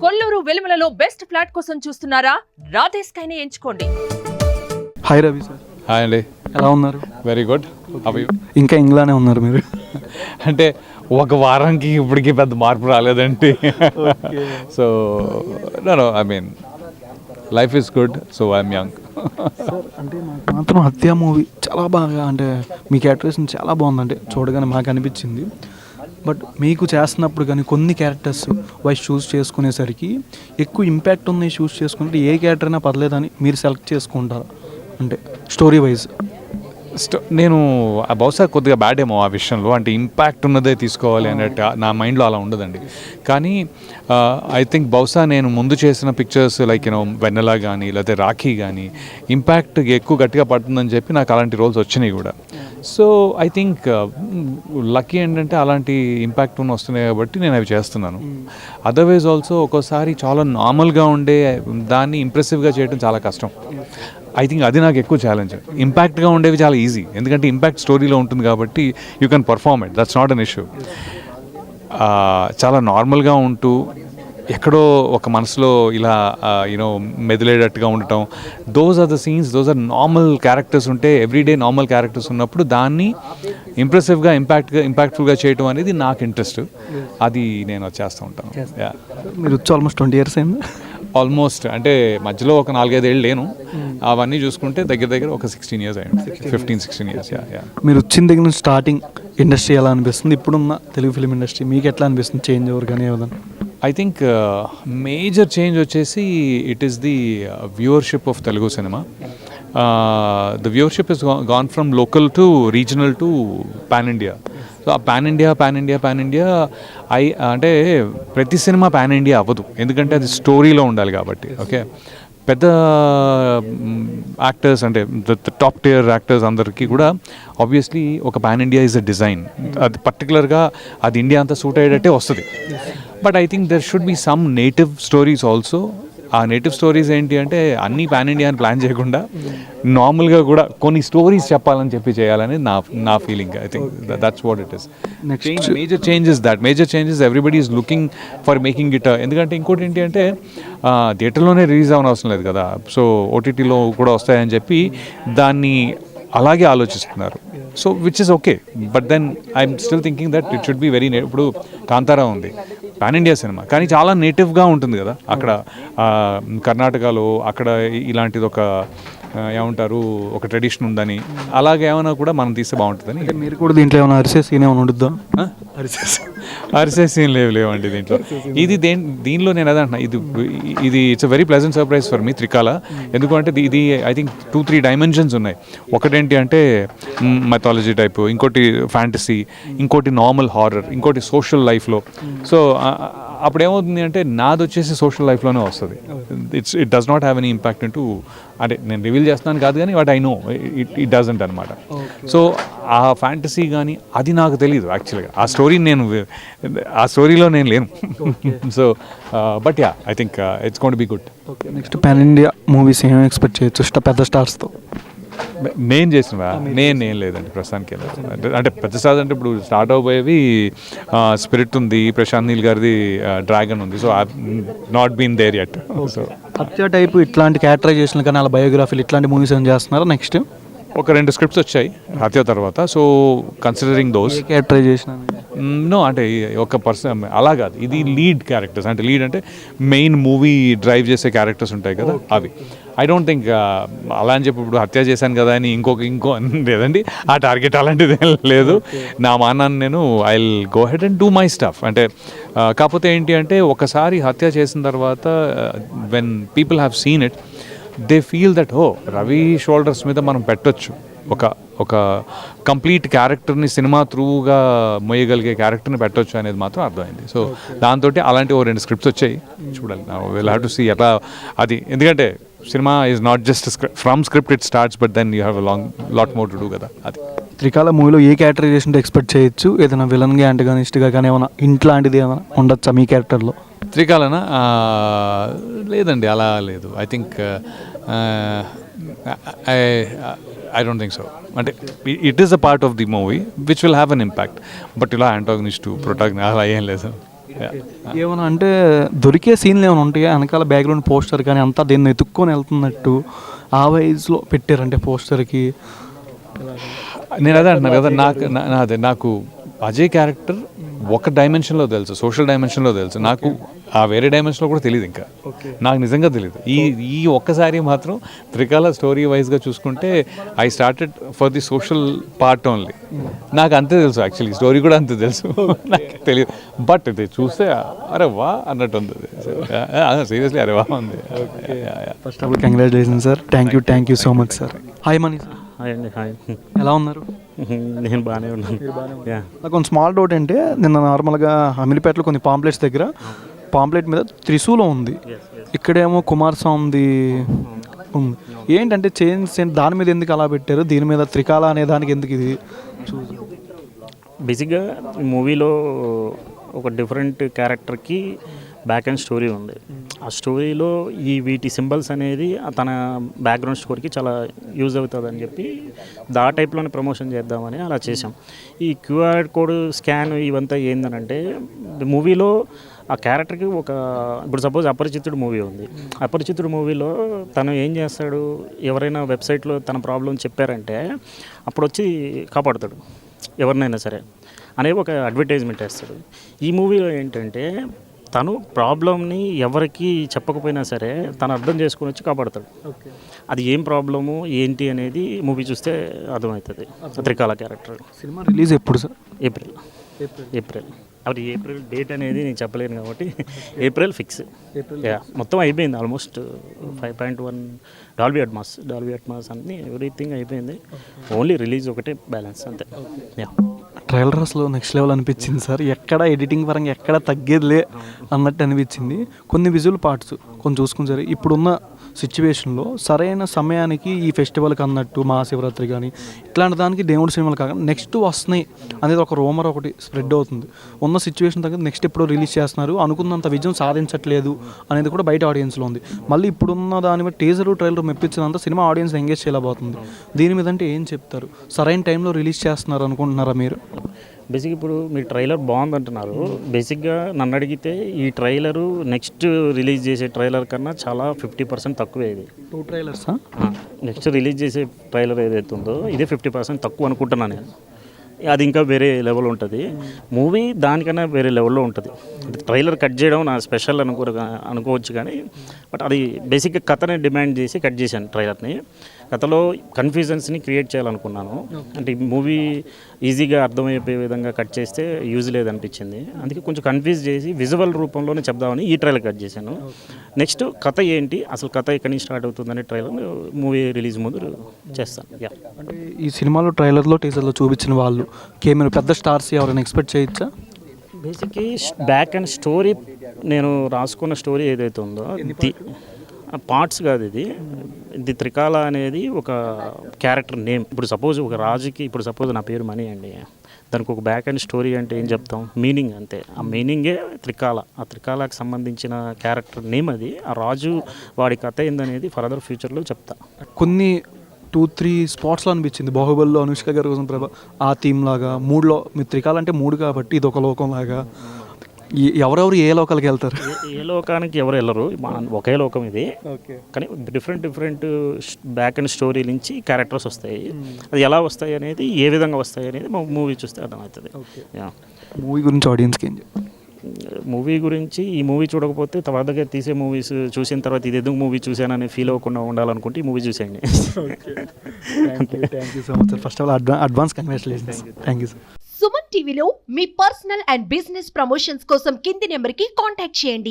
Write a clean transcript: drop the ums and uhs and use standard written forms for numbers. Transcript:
Kolluru వెలుమలలో best flat కోసం చూస్తున్నారా? రాధే స్కైనే ఎంచుకోండి. Hi Ravi sir. హాయ్ అండి, ఎలా ఉన్నారు? Very good. ఇంకా ఇంగ్లానే ఉన్నారు మీరు? అంటే ఒక వారానికి ఇప్పటికీ పెద్ద మార్పు రాలేదండి. So no I mean life is good, so I'm young. Sir అంటే నాకు మాత్రం హత్య మూవీ చాలా బాగా, అంటే మీ క్యారెక్టరేషన్ చాలా బాగుందంటే చూడగానే మాకు అనిపించింది. బట్ మీకు చేస్తున్నప్పుడు కానీ కొన్ని క్యారెక్టర్స్ వైస్ చూస్ చేసుకునేసరికి ఎక్కువ ఇంపాక్ట్ ఉన్నాయి చూస్ చేసుకుంటే ఏ క్యారెక్టర్ అయినా పర్లేదని మీరు సెలెక్ట్ చేసుకుంటారు అంటే స్టోరీ వైజ్? నేను బహుశా కొద్దిగా బ్యాడ్ ఏమో ఆ విషయంలో, అంటే ఇంపాక్ట్ ఉన్నదే తీసుకోవాలి అన్నట్టు నా మైండ్లో అలా ఉండదండి. కానీ ఐ థింక్ బహుశా నేను ముందు చేసిన పిక్చర్స్ లైక్ యూనో వెన్నెల కానీ లేకపోతే రాఖీ కానీ ఇంపాక్ట్ ఎక్కువ గట్టిగా పడుతుందని చెప్పి నాకు అలాంటి రోల్స్ వచ్చినాయి కూడా. సో ఐ థింక్ లక్కీ ఏంటంటే అలాంటి ఇంపాక్ట్ ఉన్న వస్తున్నాయి కాబట్టి నేను అవి చేస్తున్నాను. అదర్వైజ్ ఆల్సో ఒక్కోసారి చాలా నార్మల్గా ఉండే దాన్ని ఇంప్రెసివ్గా చేయడం చాలా కష్టం. ఐ థింక్ అది నాకు ఎక్కువ ఛాలెంజ్. ఇంపాక్ట్గా ఉండేవి చాలా ఈజీ, ఎందుకంటే ఇంపాక్ట్ స్టోరీలో ఉంటుంది కాబట్టి you can perform it, that's not an issue. చాలా నార్మల్గా ఉంటూ ఎక్కడో ఒక మనసులో ఇలా యూనో మెదిలేటట్టుగా ఉండటం, those are the scenes, those are normal characters ఉంటే ఎవ్రీడే నార్మల్ క్యారెక్టర్స్ ఉన్నప్పుడు దాన్ని ఇంప్రెసివ్గా ఇంపాక్ట్ఫుల్గా చేయటం అనేది నాకు ఇంట్రెస్ట్. అది నేను చేస్తూ ఉంటాను. మీరు వచ్చి ఆల్మోస్ట్ 20 years అయింది. ఆల్మోస్ట్ అంటే మధ్యలో ఒక 4-5 ఏళ్ళు లేను, అవన్నీ చూసుకుంటే దగ్గర దగ్గర ఒక 16 years అయ్యింది, 15-16 years. మీరు వచ్చిన దగ్గర నుంచి స్టార్టింగ్ ఇండస్ట్రీ ఎలా అనిపిస్తుంది? ఇప్పుడున్న తెలుగు ఫిలిం ఇండస్ట్రీ మీకు ఎట్లా అనిపిస్తుంది? చేంజ్ ఓవర్ కానీ ఏదైనా? ఐ థింక్ మేజర్ చేంజ్ వచ్చేసి it is the viewership of Telugu cinema. The viewership is gone from local to regional to pan India. So ఆ పాన్ ఇండియా అంటే ప్రతి సినిమా పాన్ ఇండియా అవ్వదు, ఎందుకంటే అది స్టోరీలో ఉండాలి కాబట్టి. ఓకే, పెద్ద యాక్టర్స్ అంటే టాప్ టియర్ యాక్టర్స్ అందరికీ కూడా ఆబ్వియస్లీ ఒక pan India is a design, అది పర్టికులర్గా అది ఇండియా అంతా సూట్ అయ్యేటట్టే వస్తుంది. But I think there should be some native stories also. ఆ నేటివ్ స్టోరీస్ ఏంటి అంటే అన్నీ పాన్ ఇండియా అని ప్లాన్ చేయకుండా నార్మల్గా కూడా కొన్ని స్టోరీస్ చెప్పాలని చెప్పి చేయాలని నా feeling. I think that's what it is. Major changes everybody is looking for making it. ఎందుకంటే ఇంకోటి ఏంటి అంటే థియేటర్లోనే రిలీజ్ అవ్వని అవసరం లేదు కదా, సో ఓటీటీలో కూడా వస్తాయని చెప్పి దాన్ని అలాగే ఆలోచిస్తున్నారు. So which is okay, but then I'm still thinking that it should be very ఇప్పుడు కాంతారా ఉంది పాన్ ఇండియా సినిమా, కానీ చాలా నేటివ్గా ఉంటుంది కదా. అక్కడ కర్ణాటకలో అక్కడ ఇలాంటిది ఒక ఏమంటారు ఒక ట్రెడిషన్ ఉందని, అలాగే ఏమైనా కూడా మనం తీస్తే బాగుంటుందని. మీరు కూడా దీంట్లో ఏమైనా అరిసే సీన్ ఏమైనా ఉంటుందా? అరిసే సీన్ లేవండి దీంట్లో. ఇది దీనిలో నేను అదే అంటున్నా, ఇది it's a very pleasant surprise for me త్రికాల. ఎందుకంటే ఇది ఐ థింక్ 2-3 డైమెన్షన్స్ ఉన్నాయి. ఒకటేంటి అంటే మైథాలజీ టైప్, ఇంకోటి ఫ్యాంటసీ, ఇంకోటి నార్మల్ హారర్, ఇంకోటి సోషల్ లైఫ్లో. సో అప్పుడు ఏమవుతుంది అంటే నాది వచ్చేసి సోషల్ లైఫ్లోనే వస్తుంది. It does not have any impact into, అంటే నేను రివీల్ చేస్తున్నాను కాదు కానీ but I know it doesn't అనమాట. సో ఆ ఫ్యాంటసీ కానీ అది నాకు తెలియదు యాక్చువల్గా, ఆ స్టోరీలో నేను లేను. So but yeah I think it's going to be good. Next pan India movies ఏం ఎక్స్పెక్ట్ చేయొచ్చు పెద్ద స్టార్స్తో? నేను చేసినవా? నేను లేదండి ప్రస్తుతానికి. అంటే పెద్ద స్టార్స్ అంటే ఇప్పుడు స్టార్ట్ అవబోయేవి స్పిరిట్ ఉంది, ప్రశాంత్ నీల్ గారిది డ్రాగన్ ఉంది. So I not been there yet. So Hatya type ఇట్లాంటి క్యారెక్టరైజేషన్ కానీ అలా బయోగ్రఫీలు ఇట్లాంటి మూవీస్ ఏం చేస్తున్నారా? నెక్స్ట్ ఒక 2 స్క్రిప్ట్స్ వచ్చాయి హత్య తర్వాత. So considering those characterization no, అంటే ఒక పర్సన్ అలా కాదు, ఇది లీడ్ క్యారెక్టర్స్. అంటే లీడ్ అంటే మెయిన్ మూవీ డ్రైవ్ చేసే క్యారెక్టర్స్ ఉంటాయి కదా అవి. ఐ డోంట్ థింక్ అలా అని చెప్పి ఇప్పుడు హత్య చేశాను కదా అని ఇంకో లేదండి, ఆ టార్గెట్ అలాంటిది లేదు. నా మానాన్ని నేను I will go head and do my stuff. అంటే కాకపోతే ఏంటి అంటే ఒకసారి హత్య చేసిన తర్వాత when people have seen it they feel that Ravi shoulders మీద మనం పెట్టొచ్చు ఒక కంప్లీట్ క్యారెక్టర్ని, సినిమా త్రూగా మోయగలిగే క్యారెక్టర్ని పెట్టొచ్చు అనేది మాత్రం అర్థమైంది. సో దాంతో అలాంటి 2 స్క్రిప్ట్స్ వచ్చాయి, చూడాలి. విల్ హ్యావ్ టు సీ ఎట్లా అది, ఎందుకంటే cinema is not just from script it starts, but then you have lot more to do కదా. అది త్రికాల మూవీలో ఏ క్యారెక్టరైజేషన్ ఎక్స్పెక్ట్ చేయొచ్చు? ఏదైనా విలన్గా యాంటగానిస్ట్గా కానీ ఏమైనా ఇంట్లాంటిది ఏమైనా ఉండొచ్చా మీ క్యారెక్టర్లో? త్రికాలనా? లేదండి, అలా లేదు. I think I don't think so. అంటే it is a part of the movie which will have an impact, but ఇలా యాంటాగనిస్ట్ టు ప్రొటాగనిస్ట్ అలా ఏం లేదు. ఏమైనా అంటే దొరికే సీన్లు ఏమైనా ఉంటాయా వెనకాల బ్యాక్గ్రౌండ్ పోస్టర్ కానీ అంతా దీన్ని ఎత్తుక్కొని వెళ్తున్నట్టు ఆ వైజ్లో పెట్టారంటే పోస్టర్కి? నేను అదే అంటున్నాను కదా, అదే నాకు అజయ్ క్యారెక్టర్ ఒక డైమెన్షన్లో తెలుసు, సోషల్ డైమెన్షన్లో తెలుసు, నాకు ఆ వేరే డైమెన్షన్లో కూడా తెలియదు. ఇంకా నాకు నిజంగా తెలియదు. ఈ ఒక్కసారి మాత్రం త్రికాల స్టోరీ వైజ్గా చూసుకుంటే I started for the social part only. నాకు అంతే తెలుసు, యాక్చువల్లీ స్టోరీ కూడా అంతే తెలుసు, నాకు తెలియదు. బట్ ఇది చూస్తే అరే వా అన్నట్టు ఉంది, సీరియస్లీ అరే వా ఉంది. First of all congratulation sir, thank you so much sir. Hi money sir. Hi అండి. హాయ్, ఎలా ఉన్నారు? నేను బాగానే ఉన్నాను. నాకు కొంచెం స్మాల్ డౌట్ అంటే నిన్న నార్మల్గా అమిలిపేటలో కొన్ని పాంప్లెట్స్ దగ్గర పాంప్లెట్ మీద త్రిశూలం ఉంది, ఇక్కడేమో కుమారస్వామిది ఉంది. ఏంటంటే చేంజ్ దాని మీద ఎందుకు అలా పెట్టారు, దీని మీద త్రికాల అనే దానికి ఎందుకు ఇది? బేసిక్గా ఈ మూవీలో ఒక డిఫరెంట్ క్యారెక్టర్కి బ్యాక్ అండ్ స్టోరీ ఉంది. ఆ స్టోరీలో వీటి సింబల్స్ అనేది తన బ్యాక్గ్రౌండ్ స్టోరీకి చాలా యూజ్ అవుతుంది అని చెప్పి ఆ టైప్లోనే ప్రమోషన్ చేద్దామని అలా చేసాం. ఈ క్యూఆర్ కోడ్ స్కాన్ ఇవంతా ఏందనంటే మూవీలో ఆ క్యారెక్టర్కి ఇప్పుడు సపోజ్ అపరిచితుడు మూవీ ఉంది. అపరిచితుడు మూవీలో తను ఏం చేస్తాడు, ఎవరైనా వెబ్సైట్లో తన ప్రాబ్లం చెప్పారంటే అప్పుడు వచ్చి కాపాడుతాడు ఎవరినైనా సరే అనేది ఒక అడ్వర్టైజ్మెంట్ వేస్తాడు. ఈ మూవీలో ఏంటంటే తను ప్రాబ్లమ్ని ఎవరికి చెప్పకపోయినా సరే తను అర్థం చేసుకుని వచ్చి కాపాడుతాడు. అది ఏం ప్రాబ్లము ఏంటి అనేది మూవీ చూస్తే అర్థమవుతుంది. త్రికాల క్యారెక్టర్. సినిమా రిలీజ్ ఎప్పుడు సార్? ఏప్రిల్. అది ఏప్రిల్ డేట్ అనేది నేను చెప్పలేను కాబట్టి ఏప్రిల్ ఫిక్స్. మొత్తం అయిపోయింది ఆల్మోస్ట్ 5.1 డాల్బీ అట్మాస్ అన్ని ఎవ్రీథింగ్ అయిపోయింది. ఓన్లీ రిలీజ్ ఒకటే బ్యాలెన్స్ అంతే. ట్రైలర్ అసలు నెక్స్ట్ లెవెల్ అనిపించింది సార్, ఎక్కడ ఎడిటింగ్ పరంగా ఎక్కడ తగ్గేదిలే అన్నట్టు అనిపించింది. కొన్ని విజువల్ పార్ట్స్ కొన్ని చూసుకుని సరే ఇప్పుడున్న సిచ్యువేషన్లో సరైన సమయానికి ఈ ఫెస్టివల్కి అన్నట్టు మహాశివరాత్రి కానీ ఇట్లాంటి దానికి దేవుడి సినిమాలు కాక నెక్స్ట్ వస్తున్నాయి అనేది ఒక రూమర్ ఒకటి స్ప్రెడ్ అవుతుంది. ఉన్న సిచ్యువేషన్ తగ్గ నెక్స్ట్ ఎప్పుడో రిలీజ్ చేస్తున్నారు, అనుకున్నంత విజయం సాధించట్లేదు అనేది కూడా బయట ఆడియన్స్లో ఉంది. మళ్ళీ ఇప్పుడున్న దాని మీద టీజర్ ట్రైలర్ మెప్పించినంత సినిమా ఆడియన్స్ ఎంగేజ్ చేయలేకపోతుంది. దీని మీద అంటే ఏం చెప్తారు? సరైన టైంలో రిలీజ్ చేస్తున్నారు అనుకుంటున్నారా మీరు? బేసిక్ ఇప్పుడు మీరు ట్రైలర్ బాగుంది అంటున్నారు. బేసిక్గా నన్ను అడిగితే ఈ ట్రైలరు నెక్స్ట్ రిలీజ్ చేసే ట్రైలర్ కన్నా చాలా 50% తక్కువే. ఇది 2 ట్రైలర్స్ నెక్స్ట్ రిలీజ్ చేసే ట్రైలర్ ఏదైతే ఉందో ఇదే 50% తక్కువ అనుకుంటున్నాను నేను. అది ఇంకా వేరే లెవెల్ ఉంటుంది. మూవీ దానికన్నా వేరే లెవెల్లో ఉంటుంది. ట్రైలర్ కట్ చేయడం నా స్పెషల్ అనుకోవచ్చు కానీ బట్ అది బేసిక్గా కథని డిమాండ్ చేసి కట్ చేశాను ట్రైలర్ని. కథలో కన్ఫ్యూజన్స్ని క్రియేట్ చేయాలనుకున్నాను. అంటే మూవీ ఈజీగా అర్థమైపోయే విధంగా కట్ చేస్తే యూజ్ లేదనిపించింది. అందుకే కొంచెం కన్ఫ్యూజ్ చేసి విజువల్ రూపంలోనే చెప్దామని ఈ ట్రైలర్ కట్ చేశాను. నెక్స్ట్ కథ ఏంటి, అసలు కథ ఎక్కడి నుంచి స్టార్ట్ అవుతుందనే ట్రైలర్ మూవీ రిలీజ్ ముందు చేస్తాను. అంటే ఈ సినిమాలో ట్రైలర్లో టీజర్లో చూపించిన వాళ్ళు కెమెరా పెద్ద స్టార్స్ ఎవరైనా ఎక్స్పెక్ట్ చేయొచ్చా? బేసిక్లీ బ్యాక్ అండ్ స్టోరీ నేను రాసుకున్న స్టోరీ ఏదైతే ఉందో పార్ట్స్ కాదు, ఇది త్రికాల అనేది ఒక క్యారెక్టర్ నేమ్. ఇప్పుడు సపోజ్ ఒక రాజుకి, ఇప్పుడు సపోజ్ నా పేరు మనీ అండి, దానికి ఒక బ్యాక్ అండ్ స్టోరీ అంటే ఏం చెప్తాం, మీనింగ్ అంతే. ఆ మీనింగే త్రికాల. ఆ త్రికాలకు సంబంధించిన క్యారెక్టర్ నేమ్ అది. ఆ రాజు వాడి కథ ఏందనేది ఫర్దర్ ఫ్యూచర్లో చెప్తా. కొన్ని 2-3 స్పాట్స్లో అనిపించింది. బాహుబలిలో అనుష్క గారి కోసం ప్రభా ఆ థీమ్ లాగా, 3లో మీరు త్రికాల అంటే 3 కాబట్టి ఇది ఒక లోకం లాగా. ఎవరెవరు ఏ లోకాలకి వెళ్తారు? ఏ లోకానికి ఎవరు వెళ్ళరు, ఒకే లోకం ఇది. కానీ డిఫరెంట్ బ్యాక్ అండ్ స్టోరీ నుంచి క్యారెక్టర్స్ వస్తాయి. అది ఎలా వస్తాయి అనేది, ఏ విధంగా వస్తాయి అనేది మూవీ చూస్తే అర్థమవుతుంది. మూవీ గురించి ఆడియన్స్కి ఏం చెప్తారు? మూవీ గురించి, ఈ మూవీ చూడకపోతే తర్వాత తీసే మూవీస్ చూసిన తర్వాత ఇది ఎందుకు మూవీ చూశానని ఫీల్ అవ్వకుండా ఉండాలనుకుంటే ఈ మూవీ చూసేయండి. Thank you so much sir. First of all advance congratulations. Thank you sir. Suman టీవీలో మీ పర్సనల్ అండ్ బిజినెస్ ప్రమోషన్స్ కోసం కింది నెంబర్కి కాంటాక్ట్ చేయండి.